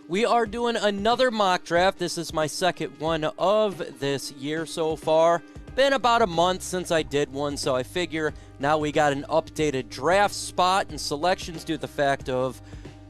We are doing another mock draft. This is my second one of this year so far. Been about a month since I did one, so I figure now we got an updated draft spot and selections due to the fact of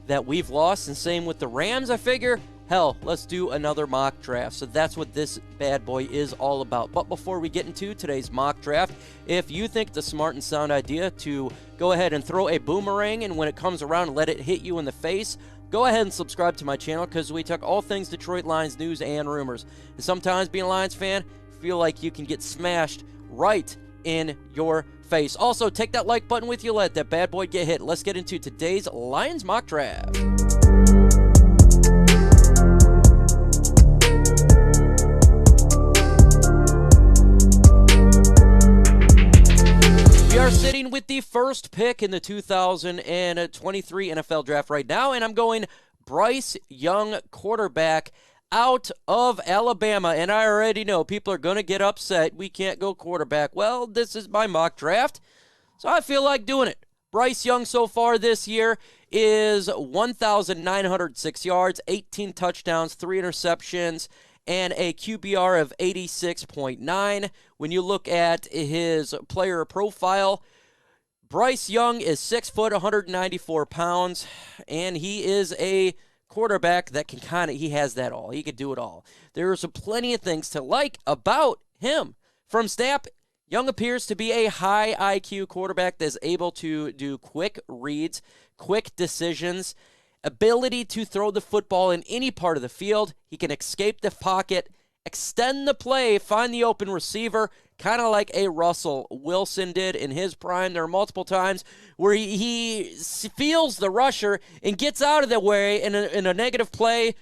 that we've lost, and same with the Rams. I figure, hell, let's do another mock draft. So that's what this bad boy is all about. But before we get into today's mock draft, if you think it's a smart and sound idea to go ahead and throw a boomerang, and when it comes around, let it hit you in the face, go ahead and subscribe to my channel, because we talk all things Detroit Lions news and rumors. And sometimes being a Lions fan, feel like you can get smashed right in your face. Also, take that like button with you, let that bad boy get hit. Let's get into today's Lions mock draft. We are sitting with the first pick in the 2023 NFL draft right now, and I'm going Bryce Young, quarterback out of Alabama. And I already know people are going to get upset. We can't go quarterback. Well, this is my mock draft, so I feel like doing it. Bryce Young so far this year is 1,906 yards, 18 touchdowns, 3 interceptions, and a QBR of 86.9. When you look at his player profile, Bryce Young is 6 foot, 194 pounds, and he is a quarterback that can he has that all. He could do it all. There's plenty of things to like about him. From snap, Young appears to be a high IQ quarterback that's able to do quick reads, quick decisions, ability to throw the football in any part of the field. He can escape the pocket, extend the play, find the open receiver, kind of like a Russell Wilson did in his prime. There are multiple times where he feels the rusher and gets out of the way, and in a negative play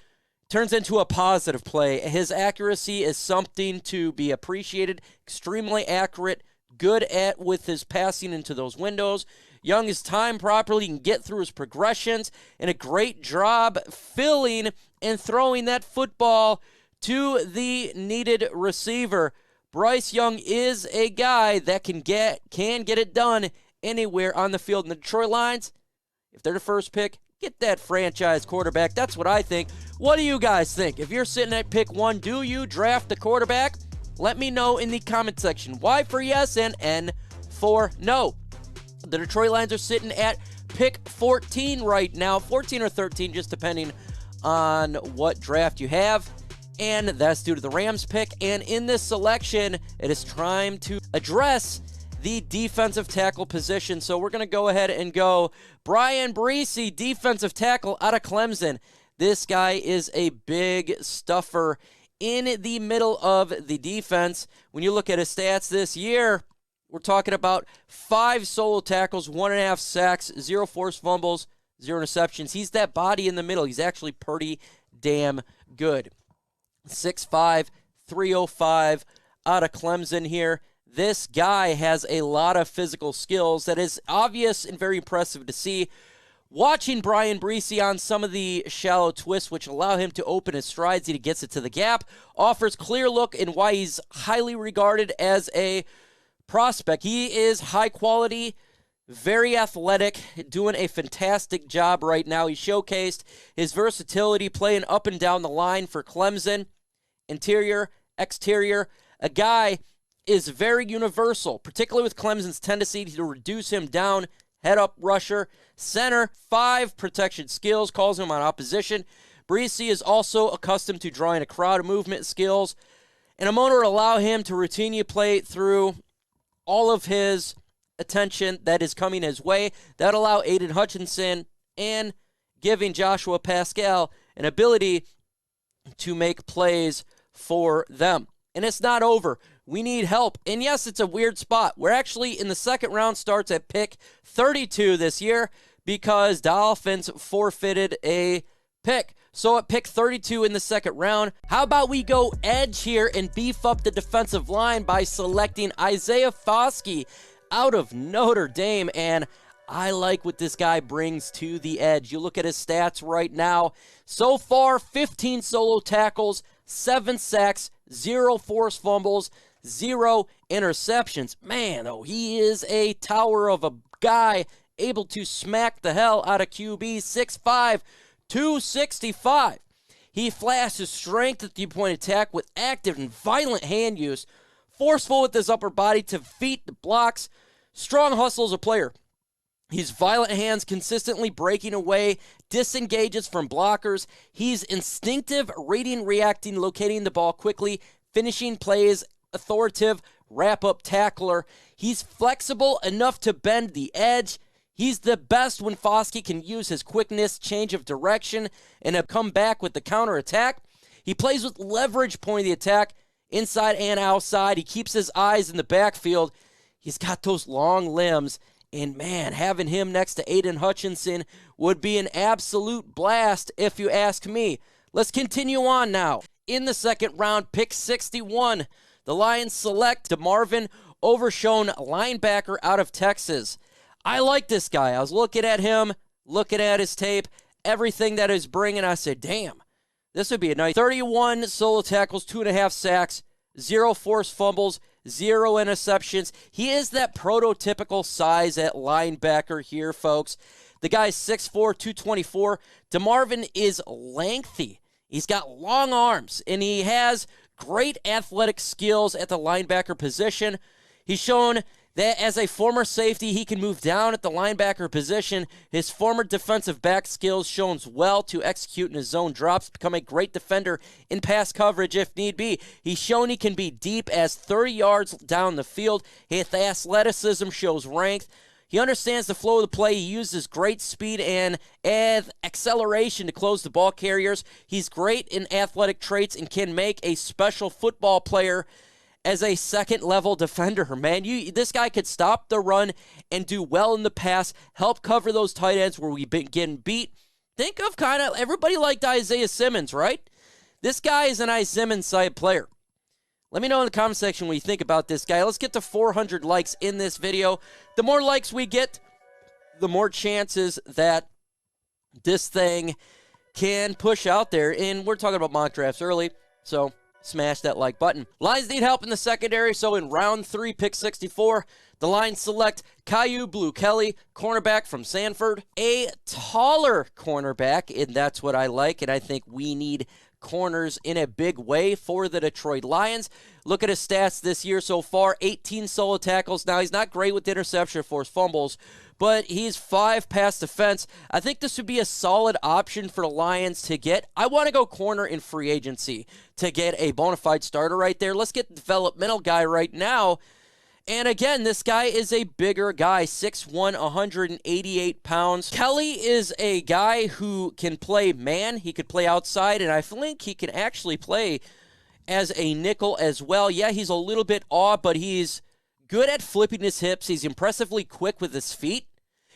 turns into a positive play. His accuracy is something to be appreciated, extremely accurate, good at with his passing into those windows. Young is timed properly, can get through his progressions, and a great job filling and throwing that football to the needed receiver. Bryce Young is a guy that can get it done anywhere on the field. And the Detroit Lions, if they're the first pick, get that franchise quarterback. That's what I think. What do you guys think? If you're sitting at pick 1, do you draft the quarterback? Let me know in the comment section. Y for yes and N for no. The Detroit Lions are sitting at pick 14 right now, 14 or 13, just depending on what draft you have. And that's due to the Rams pick. And in this selection, it is time to address the defensive tackle position. So we're going to go ahead and go Brian Bryce, defensive tackle out of Clemson. This guy is a big stuffer in the middle of the defense. When you look at his stats this year, we're talking about 5 solo tackles, 1.5 sacks, 0 forced fumbles, 0 interceptions. He's that body in the middle. He's actually pretty damn good. 6'5", 305 out of Clemson here. This guy has a lot of physical skills that is obvious and very impressive to see. Watching Brian Bryce on some of the shallow twists, which allow him to open his strides, he gets it to the gap, offers clear look in why he's highly regarded as a prospect. He is high quality, very athletic, doing a fantastic job right now. He showcased his versatility playing up and down the line for Clemson. Interior, exterior. A guy is very universal, particularly with Clemson's tendency to reduce him down. Head-up rusher. Center, 5 protection skills, calls him on opposition. Bryce is also accustomed to drawing a crowd movement skills, and a motor allow him to routinely play through all of his attention that is coming his way. That allow Aiden Hutchinson and giving Joshua Pascal an ability to make plays for them. And it's not over. We need help. And yes, it's a weird spot. We're actually in the second round, starts at pick 32 this year because Dolphins forfeited a pick. So at pick 32 in the second round, how about we go edge here and beef up the defensive line by selecting Isaiah Foskey out of Notre Dame. And I like what this guy brings to the edge. You look at his stats right now. So far, 15 solo tackles, 7 sacks, 0 forced fumbles, 0 interceptions. Man, oh, he is a tower of a guy able to smack the hell out of QB. 6'5", 265. He flashes strength at the point attack with active and violent hand use, forceful with his upper body to defeat the blocks, strong hustle as a player. He's violent hands, consistently breaking away, disengages from blockers. He's instinctive, reading, reacting, locating the ball quickly, finishing plays, authoritative, wrap-up tackler. He's flexible enough to bend the edge. He's the best when Foskey can use his quickness, change of direction, and come back with the counterattack. He plays with leverage point of the attack, inside and outside. He keeps his eyes in the backfield. He's got those long limbs. And, man, having him next to Aiden Hutchinson would be an absolute blast if you ask me. Let's continue on now. In the second round, pick 61, the Lions select DeMarvin Overshown, linebacker out of Texas. I like this guy. I was looking at him, looking at his tape, everything that he's bringing. I said, damn, this would be a nice 31 solo tackles, 2.5 sacks, 0 forced fumbles, 0 interceptions. He is that prototypical size at linebacker here, folks. The guy's 6'4", 224. DeMarvin is lengthy. He's got long arms, and he has great athletic skills at the linebacker position. He's shown that as a former safety, he can move down at the linebacker position. His former defensive back skills shown well to execute in his zone drops, become a great defender in pass coverage if need be. He's shown he can be deep as 30 yards down the field. His athleticism shows strength. He understands the flow of the play. He uses great speed and acceleration to close the ball carriers. He's great in athletic traits and can make a special football player as a second-level defender, man. This guy could stop the run and do well in the pass, help cover those tight ends where we've been getting beat. Think of kind of everybody liked Isaiah Simmons, right? This guy is an Isaiah Simmons-side player. Let me know in the comment section what you think about this guy. Let's get to 400 likes in this video. The more likes we get, the more chances that this thing can push out there. And we're talking about mock drafts early, so smash that like button. Lions need help in the secondary, so in round 3, pick 64, the Lions select Caillou Blue Kelly, cornerback from Sanford. A taller cornerback, and that's what I like, and I think we need corners in a big way for the Detroit Lions. Look at his stats this year so far, 18 solo tackles. Now, he's not great with interception or forced fumbles, but he's 5 pass defense. I think this would be a solid option for the Lions to get. I want to go corner in free agency to get a bona fide starter right there. Let's get the developmental guy right now. And again, this guy is a bigger guy, 6'1", 188 pounds. Kelly is a guy who can play man. He could play outside, and I think he can actually play as a nickel as well. Yeah, he's a little bit odd, but he's good at flipping his hips. He's impressively quick with his feet.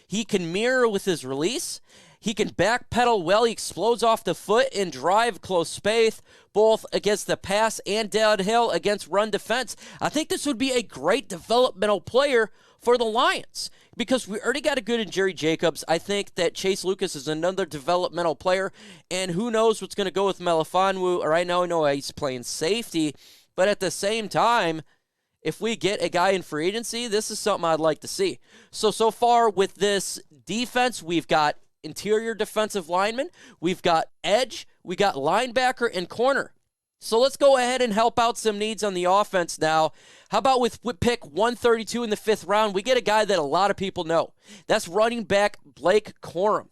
He can mirror with his release. He can backpedal well. He explodes off the foot and drive close space, both against the pass and downhill against run defense. I think this would be a great developmental player for the Lions because we already got a good in Jerry Jacobs. I think that Chase Lucas is another developmental player, and who knows what's going to go with Melifonwu. Or I know he's playing safety, but at the same time, if we get a guy in free agency, this is something I'd like to see. So far with this defense, we've got interior defensive lineman, we've got edge, we got linebacker and corner. So let's go ahead and help out some needs on the offense now. How about with pick 132 in the 5th round, we get a guy that a lot of people know. That's running back Blake Corum.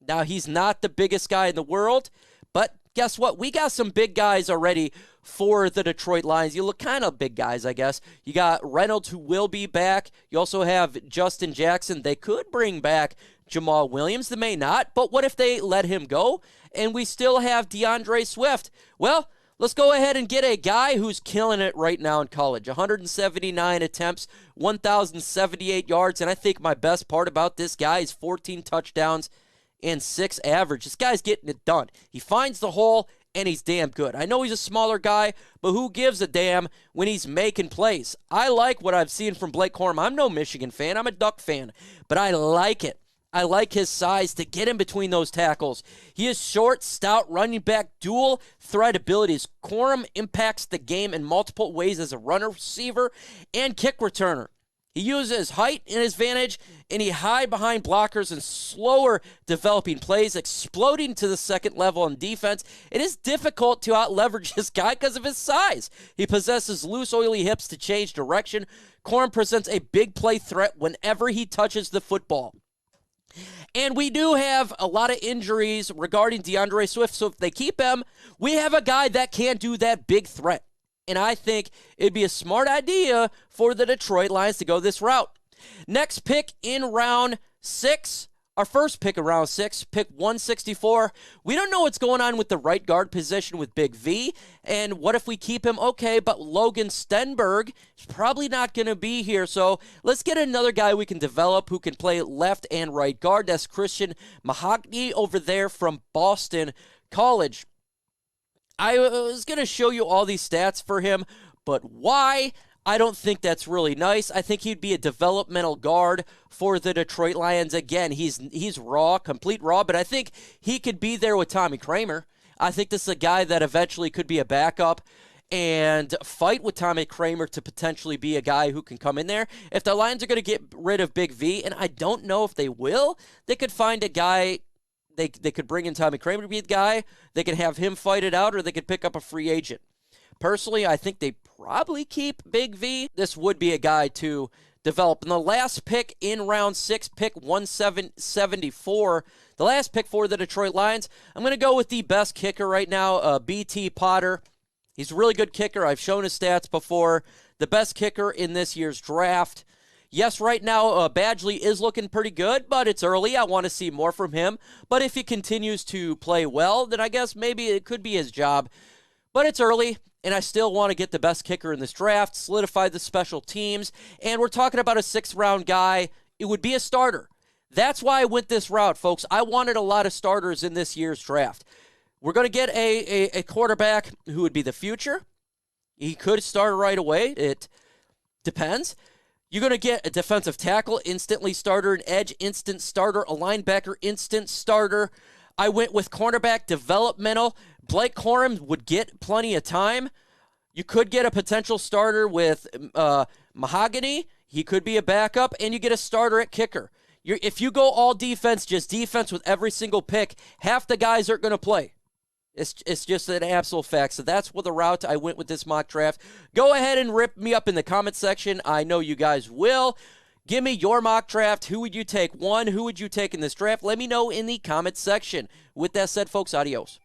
Now, he's not the biggest guy in the world, but guess what? We got some big guys already for the Detroit Lions. You look kind of big guys, I guess. You got Reynolds, who will be back. You also have Justin Jackson. They could bring back Jamal Williams. They may not, but what if they let him go and we still have DeAndre Swift? Well, let's go ahead and get a guy who's killing it right now in college. 179 attempts, 1,078 yards, and I think my best part about this guy is 14 touchdowns and 6 average. This guy's getting it done. He finds the hole, and he's damn good. I know he's a smaller guy, but who gives a damn when he's making plays? I like what I've seen from Blake Corum. I'm no Michigan fan. I'm a Duck fan, but I like it. I like his size to get in between those tackles. He is short, stout, running back, dual threat abilities. Corum impacts the game in multiple ways as a runner, receiver, and kick returner. He uses height in his advantage, and he hide behind blockers and slower developing plays, exploding to the second level in defense. It is difficult to out-leverage this guy because of his size. He possesses loose, oily hips to change direction. Corn presents a big play threat whenever he touches the football. And we do have a lot of injuries regarding DeAndre Swift, so if they keep him, we have a guy that can do that big threat. And I think it'd be a smart idea for the Detroit Lions to go this route. Next pick in round 6, our first pick in round 6, pick 164. We don't know what's going on with the right guard position with Big V. And what if we keep him? Okay, but Logan Stenberg is probably not going to be here. So let's get another guy we can develop who can play left and right guard. That's Christian Mahogany over there from Boston College. I was going to show you all these stats for him, but why? I don't think that's really nice. I think he'd be a developmental guard for the Detroit Lions. Again, he's raw, complete raw, but I think he could be there with Tommy Kramer. I think this is a guy that eventually could be a backup and fight with Tommy Kramer to potentially be a guy who can come in there. If the Lions are going to get rid of Big V, and I don't know if they will, they could find a guy. They could bring in Tommy Kramer to be the guy. They could have him fight it out, or they could pick up a free agent. Personally, I think they probably keep Big V. This would be a guy to develop. And the last pick in round 6, pick 174, the last pick for the Detroit Lions, I'm going to go with the best kicker right now, B.T. Potter. He's a really good kicker. I've shown his stats before. The best kicker in this year's draft. Yes, right now, Badgley is looking pretty good, but it's early. I want to see more from him. But if he continues to play well, then I guess maybe it could be his job. But it's early, and I still want to get the best kicker in this draft, solidify the special teams, and we're talking about a 6th-round guy. It would be a starter. That's why I went this route, folks. I wanted a lot of starters in this year's draft. We're going to get a quarterback who would be the future. He could start right away. It depends. You're going to get a defensive tackle, instantly starter, an edge, instant starter, a linebacker, instant starter. I went with cornerback, developmental. Blake Corum would get plenty of time. You could get a potential starter with Mahogany. He could be a backup, and you get a starter at kicker. If you go all defense, just defense with every single pick, half the guys aren't going to play. It's just an absolute fact. So that's what the route I went with this mock draft. Go ahead and rip me up in the comment section. I know you guys will. Give me your mock draft. Who would you take? Who would you take in this draft? Let me know in the comment section. With that said, folks, adios.